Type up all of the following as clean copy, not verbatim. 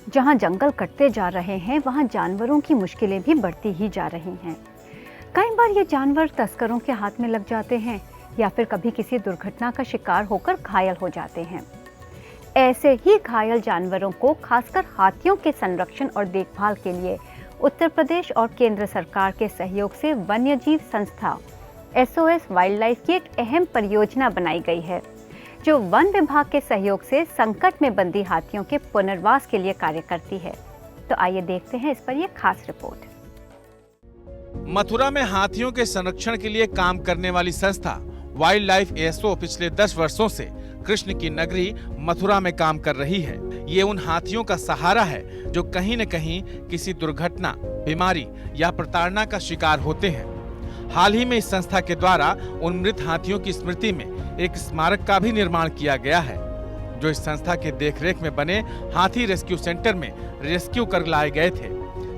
जहां जंगल कटते जा रहे हैं, वहां जानवरों की मुश्किलें भी बढ़ती ही जा रही हैं। कई बार ये जानवर तस्करों के हाथ में लग जाते हैं या फिर कभी किसी दुर्घटना का शिकार होकर घायल हो जाते हैं। ऐसे ही घायल जानवरों को, खासकर हाथियों के संरक्षण और देखभाल के लिए उत्तर प्रदेश और केंद्र सरकार के सहयोग से वन्यजीव संस्था SOS वाइल्ड लाइफ की एक अहम परियोजना बनाई गई है, जो वन विभाग के सहयोग से संकट में बंदी हाथियों के पुनर्वास के लिए कार्य करती है। तो आइए देखते हैं इस पर यह खास रिपोर्ट। मथुरा में हाथियों के संरक्षण के लिए काम करने वाली संस्था वाइल्ड लाइफ ASO पिछले 10 वर्षों से कृष्ण की नगरी मथुरा में काम कर रही है। ये उन हाथियों का सहारा है जो कहीं न कहीं किसी दुर्घटना, बीमारी या प्रताड़ना का शिकार होते हैं। हाल ही में इस संस्था के द्वारा उन मृत हाथियों की स्मृति में एक स्मारक का भी निर्माण किया गया है, जो इस संस्था के देखरेख में बने हाथी रेस्क्यू सेंटर में रेस्क्यू कर लाए गए थे,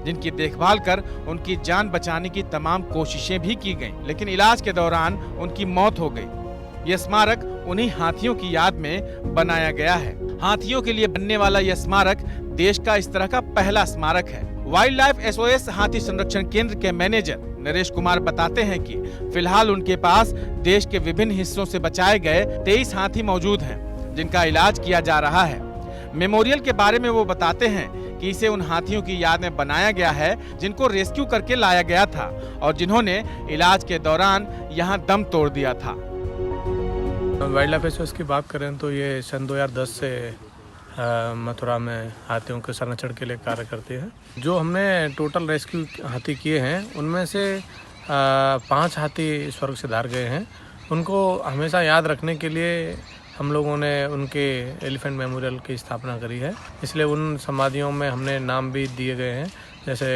जिनकी देखभाल कर उनकी जान बचाने की तमाम कोशिशें भी की गईं, लेकिन इलाज के दौरान उनकी मौत हो गई। यह स्मारक उन्हीं हाथियों की याद में बनाया गया है। हाथियों के लिए बनने वाला यह स्मारक देश का इस तरह का पहला स्मारक है। वाइल्ड लाइफ SOS हाथी संरक्षण केंद्र के मैनेजर नरेश कुमार बताते हैं कि फिलहाल उनके पास देश के विभिन्न हिस्सों से बचाए गए 23 हाथी मौजूद हैं, जिनका इलाज किया जा रहा है। मेमोरियल के बारे में वो बताते हैं कि इसे उन हाथियों की याद में बनाया गया है जिनको रेस्क्यू करके लाया गया था और जिन्होंने इलाज के दौरान यहाँ दम तोड़ दिया था। वाइल्ड लाइफ SOS की बात करें तो ये सन 2010 से मथुरा में हाथियों के संरक्षण के लिए कार्य करती है। जो हमने टोटल रेस्क्यू हाथी किए हैं, उनमें से 5 हाथी स्वर्ग से धार गए हैं। उनको हमेशा याद रखने के लिए हम लोगों ने उनके एलिफेंट मेमोरियल की स्थापना करी है। इसलिए उन समाधियों में हमने नाम भी दिए गए हैं, जैसे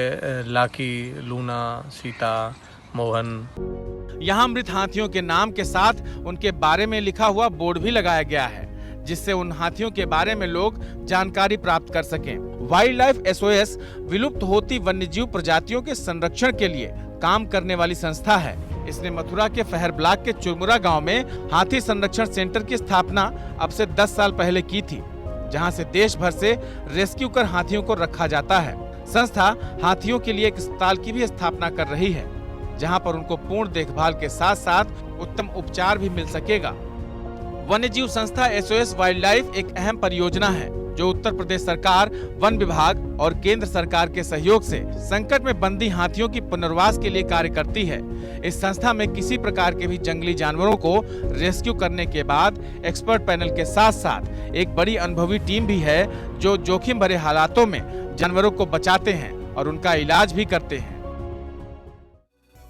लाकी, लूना, सीता, मोहन। यहाँ मृत हाथियों के नाम के साथ उनके बारे में लिखा हुआ बोर्ड भी लगाया गया है, जिससे उन हाथियों के बारे में लोग जानकारी प्राप्त कर सकें। वाइल्ड लाइफ SOS विलुप्त होती वन्यजीव प्रजातियों के संरक्षण के लिए काम करने वाली संस्था है। इसने मथुरा के फहर ब्लॉक के चुरमुरा गांव में हाथी संरक्षण सेंटर की स्थापना अब से 10 साल पहले की थी, जहां से देश भर से रेस्क्यू कर हाथियों को रखा जाता है। संस्था हाथियों के लिए एक अस्पताल की भी स्थापना कर रही है, जहां पर उनको पूर्ण देखभाल के साथ साथ उत्तम उपचार भी मिल सकेगा। वन्यजीव संस्था SOS वाइल्ड लाइफ एक अहम परियोजना है, जो उत्तर प्रदेश सरकार, वन विभाग और केंद्र सरकार के सहयोग से संकट में बंदी हाथियों की पुनर्वास के लिए कार्य करती है। इस संस्था में किसी प्रकार के भी जंगली जानवरों को रेस्क्यू करने के बाद एक्सपर्ट पैनल के साथ साथ एक बड़ी अनुभवी टीम भी है, जो जोखिम भरे हालातों में जानवरों को बचाते हैं और उनका इलाज भी करते हैं।